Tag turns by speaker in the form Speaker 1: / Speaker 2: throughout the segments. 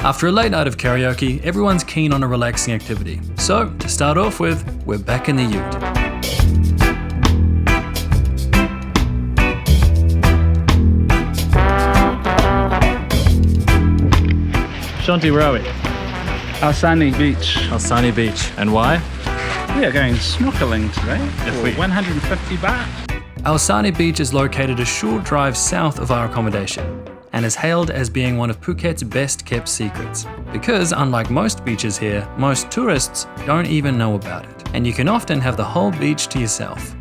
Speaker 1: After a late night of karaoke, everyone's keen on a relaxing activity. So, to start off with, we're back in the ute. Shanti, where are we?
Speaker 2: Alsani Beach.
Speaker 1: Alsani Beach. And why?
Speaker 2: We are going snorkeling today for
Speaker 1: we-
Speaker 2: 150 baht.
Speaker 1: Alsani Beach is located a short drive south of our accommodation and is hailed as being one of Phuket's best kept secrets. Because unlike most beaches here, most tourists don't even know about it, and you can often have the whole beach to yourself.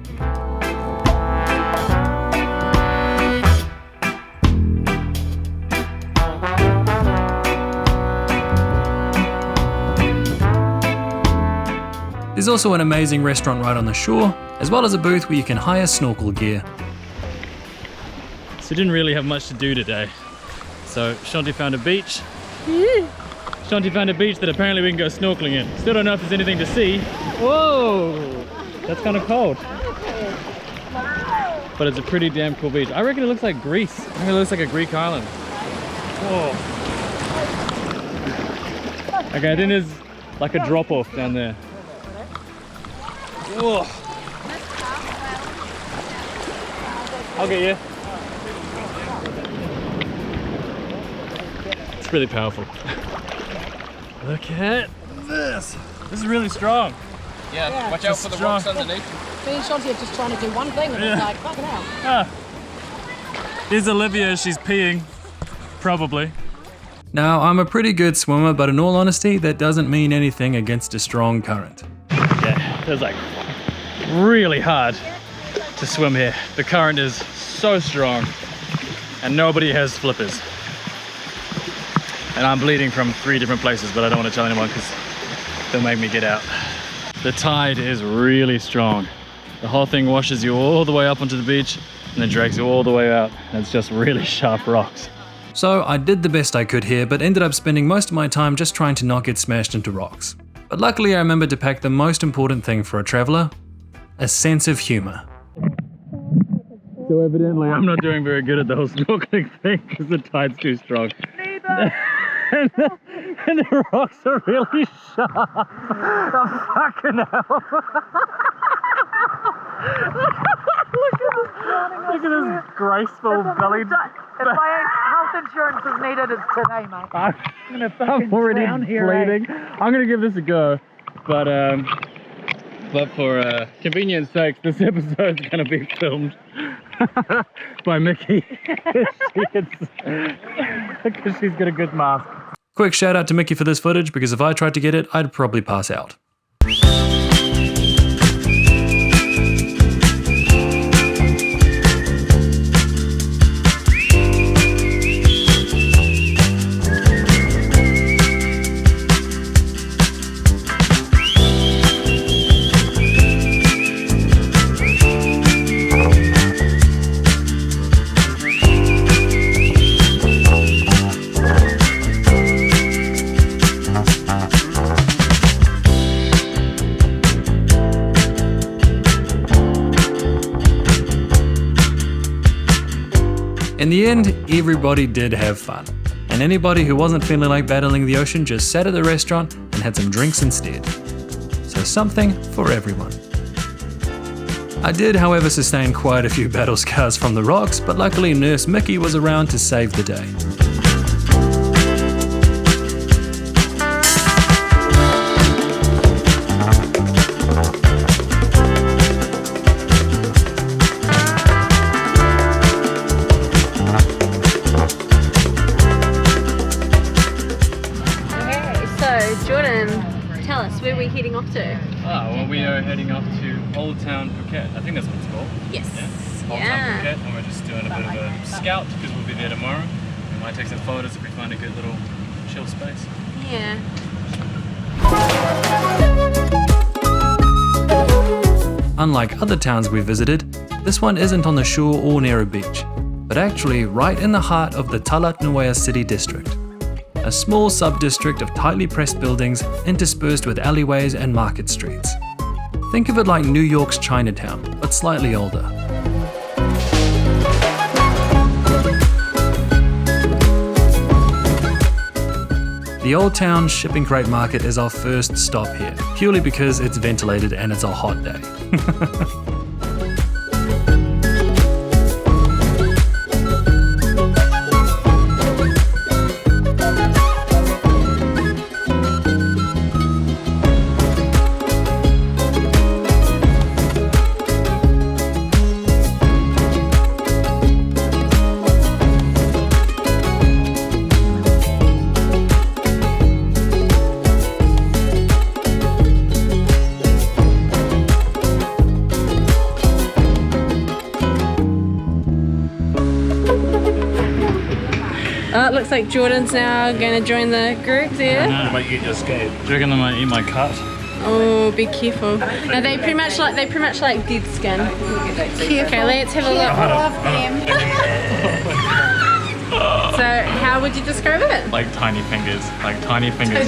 Speaker 1: There's also an amazing restaurant right on the shore, as well as a booth where you can hire snorkel gear. So we didn't really have much to do today. So Shanti found a beach. Shanti found a beach that apparently we can go snorkeling in. Still don't know if there's anything to see. Whoa! That's kind of cold. But it's a pretty damn cool beach. I reckon it looks like Greece. I reckon it looks like a Greek island. Whoa. Okay, then there's like a drop off down there. Whoa. I'll get you. It's really powerful. Look at this. This is really strong.
Speaker 3: Yeah, watch out for the rocks underneath.
Speaker 4: Me and Shanti are just trying to do one thing and it's like, fucking hell.
Speaker 1: Ah. Here's Olivia, she's peeing. Probably. Now, I'm a pretty good swimmer, but in all honesty, that doesn't mean anything against a strong current. Yeah, it's like really hard to swim here. The current is so strong and nobody has flippers. And I'm bleeding from 3 different places, but I don't want to tell anyone because they'll make me get out. The tide is really strong. The whole thing washes you all the way up onto the beach and then drags you all the way out. And it's just really sharp rocks. So I did the best I could here, but ended up spending most of my time just trying to not get smashed into rocks. But luckily I remembered to pack the most important thing for a traveller, a sense of humour. So evidently I'm not doing very good at the whole snorkeling thing because the tide's too strong. and the rocks are really sharp. Oh, fucking hell. Look at this graceful belly.
Speaker 4: If my health insurance is needed, it's today, mate.
Speaker 1: I'm already bleeding. I'm gonna give this a go, but for convenience sake, this episode is gonna be filmed by Mickey because she's got a good mask. Quick shout out to Mickey for this footage because if I tried to get it, I'd probably pass out. In the end, everybody did have fun, and anybody who wasn't feeling like battling the ocean just sat at the restaurant and had some drinks instead. So something for everyone. I did, however, sustain quite a few battle scars from the rocks, but luckily Nurse Mickey was around to save the day.
Speaker 5: Tell us, where are we heading off to?
Speaker 1: Well, we are heading off to Old Town Phuket. I think that's what it's called.
Speaker 5: Yes.
Speaker 1: Yeah. Old Town Phuket, and we're just doing a bit of a scout because we'll be there tomorrow. We might take some photos if we find a good little chill space.
Speaker 5: Yeah.
Speaker 1: unlike other towns we visited, this one isn't on the shore or near a beach, but actually right in the heart of the Talat Nuaya city district. A small sub-district of tightly pressed buildings interspersed with alleyways and market streets. Think of it like New York's Chinatown, but slightly older. The Old Town Shipping Crate Market is our first stop here, purely because it's ventilated and it's a hot day.
Speaker 5: Oh, it looks like Jordan's now going to join the group there.
Speaker 2: I might eat your skate. Do you reckon they might eat my cut?
Speaker 5: Oh, be careful. No, they pretty much like dead skin. Okay, let's have a look. So, how would you describe it?
Speaker 1: Like tiny fingers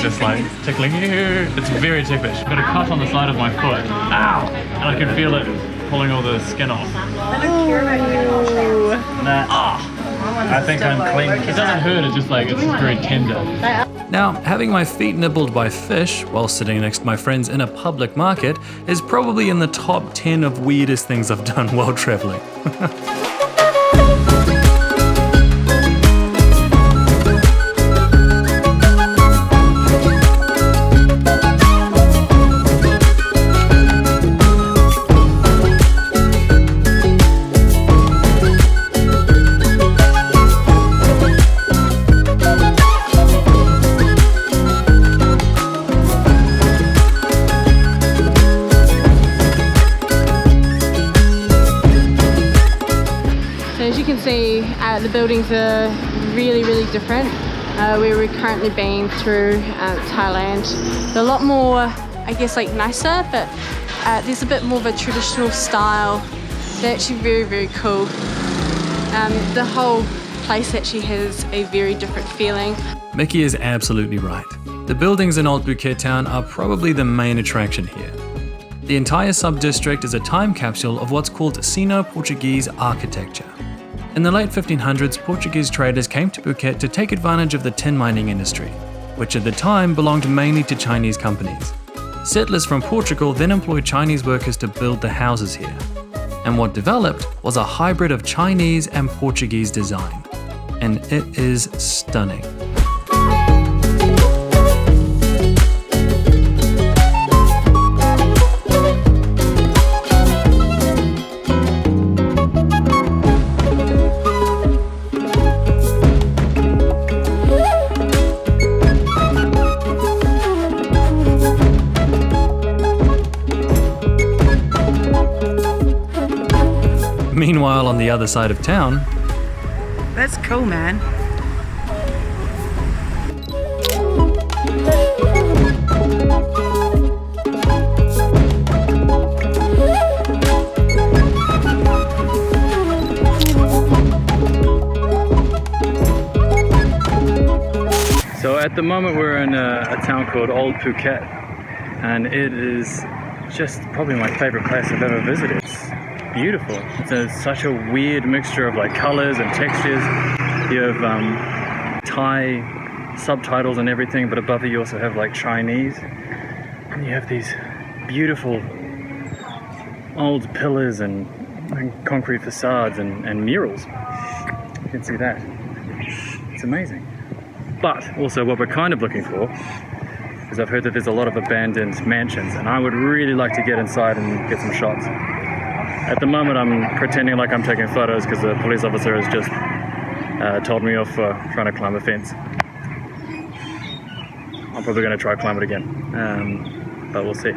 Speaker 1: just like tickling you. It's very ticklish. Got a cut on the side of my foot. Ow! And I can feel it pulling all the skin off.
Speaker 2: I think I'm clean.
Speaker 1: It doesn't hurt, it's just very tender. Now, having my feet nibbled by fish while sitting next to my friends in a public market is probably in the top 10 of weirdest things I've done while traveling.
Speaker 5: The buildings are really different. Where we're currently being through Thailand. They're a lot more, I guess, nicer, but there's a bit more of a traditional style. They're actually very cool. The whole place actually has a very different feeling.
Speaker 1: Mickey is absolutely right. The buildings in Old Phuket Town are probably the main attraction here. The entire sub-district is a time capsule of what's called Sino-Portuguese architecture. In the late 1500s, Portuguese traders came to Phuket to take advantage of the tin mining industry, which at the time belonged mainly to Chinese companies. Settlers from Portugal then employed Chinese workers to build the houses here. And what developed was a hybrid of Chinese and Portuguese design. And it is stunning. Meanwhile, on the other side of town,
Speaker 4: That's cool, man.
Speaker 1: So at the moment we're in a town called Old Phuket, and it is just probably my favorite place I've ever visited. It's beautiful. It's such a weird mixture of colors and textures. You have Thai subtitles and everything, but above it you also have Chinese, and you have these beautiful old pillars and concrete facades and murals. You can see that. It's amazing. But also what we're kind of looking for is I've heard that there's a lot of abandoned mansions, and I would really like to get inside and get some shots. At the moment I'm pretending like I'm taking photos because the police officer has just told me off for trying to climb a fence. I'm probably going to try climb it again, but we'll see.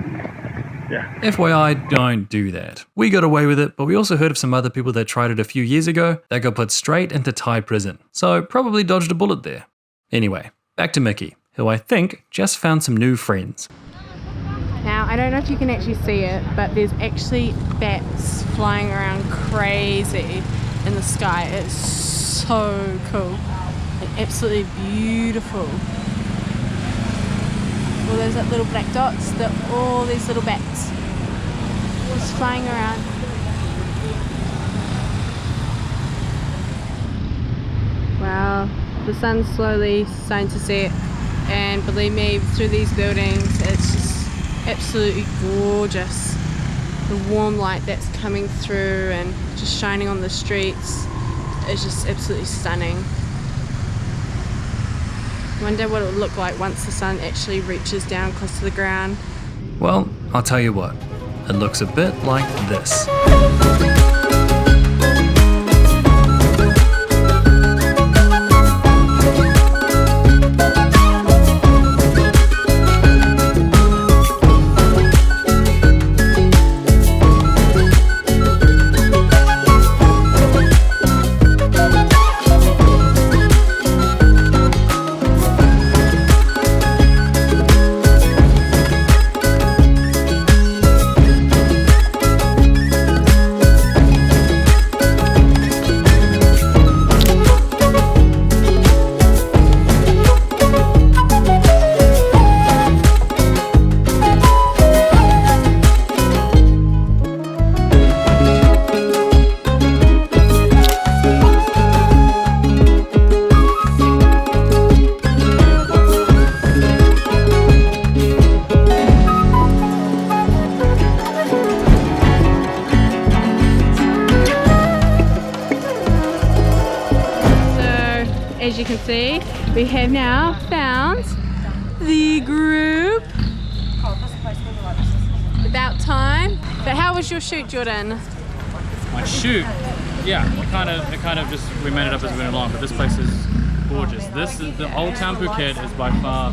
Speaker 1: Yeah. FYI, don't do that. We got away with it, but we also heard of some other people that tried it a few years ago that got put straight into Thai prison, so probably dodged a bullet there. Anyway, back to Mickey, who I think just found some new friends.
Speaker 5: Now, I don't know if you can actually see it, but there's actually bats flying around crazy in the sky. It's so cool and absolutely beautiful. All those little black dots, they're all these little bats just flying around. Wow, the sun's slowly starting to set, and believe me, through these buildings it's just absolutely gorgeous. The warm light that's coming through and just shining on the streets is just absolutely stunning. Wonder what it would look like once the sun actually reaches down close to the ground.
Speaker 1: Well, I'll tell you what, it looks a bit like this.
Speaker 5: As you can see, we have now found the group. About time. But how was your shoot, Jordan?
Speaker 2: My shoot, yeah, it kind of just, we made it up as we went along, but this place is gorgeous. This is the Old Town Phuket is by far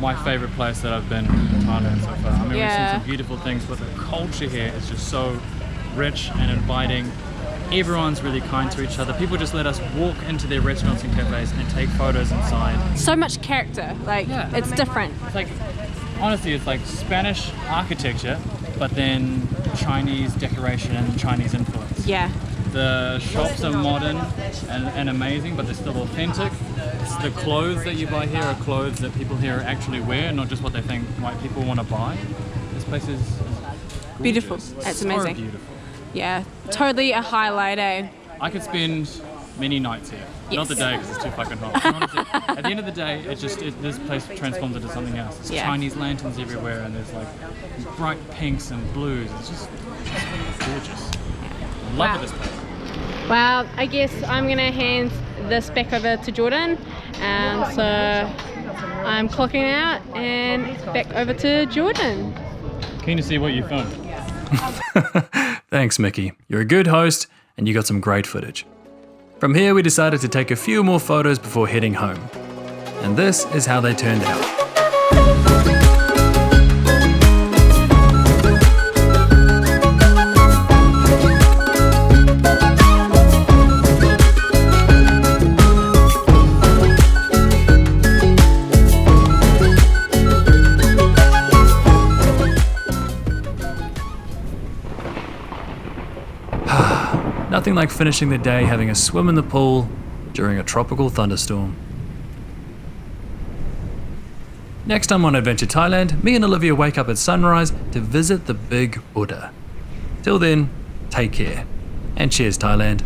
Speaker 2: my favorite place that I've been in Thailand so far. I mean, we've seen some beautiful things, but the culture here is just so rich and inviting. Everyone's really kind to each other. People just let us walk into their restaurants and cafes and take photos inside.
Speaker 5: So much character, like it's different.
Speaker 2: It's like, honestly, it's like Spanish architecture, but then Chinese decoration and Chinese influence.
Speaker 5: Yeah.
Speaker 2: The shops are modern and amazing, but they're still authentic. It's the clothes that you buy here are clothes that people here actually wear, not just what they think white people want to buy. This place is gorgeous.
Speaker 5: Beautiful. It's
Speaker 2: so
Speaker 5: amazing.
Speaker 2: Beautiful.
Speaker 5: Yeah, totally a highlight, eh?
Speaker 2: I could spend many nights here.
Speaker 5: Yes.
Speaker 2: Not the day because it's too fucking hot. Honestly, at the end of the day, this place transforms into something else. There's Chinese lanterns everywhere, and there's like bright pinks and blues. It's just gorgeous. I love this place.
Speaker 5: Well, I guess I'm gonna hand this back over to Jordan, and so I'm clocking out and back over to Jordan.
Speaker 2: Keen to see what you filmed.
Speaker 1: Thanks, Mickey. You're a good host and you got some great footage. From here, we decided to take a few more photos before heading home. And this is how they turned out. Nothing like finishing the day having a swim in the pool during a tropical thunderstorm. Next time on Adventure Thailand, me and Olivia wake up at sunrise to visit the Big Buddha. Till then, take care, and cheers Thailand.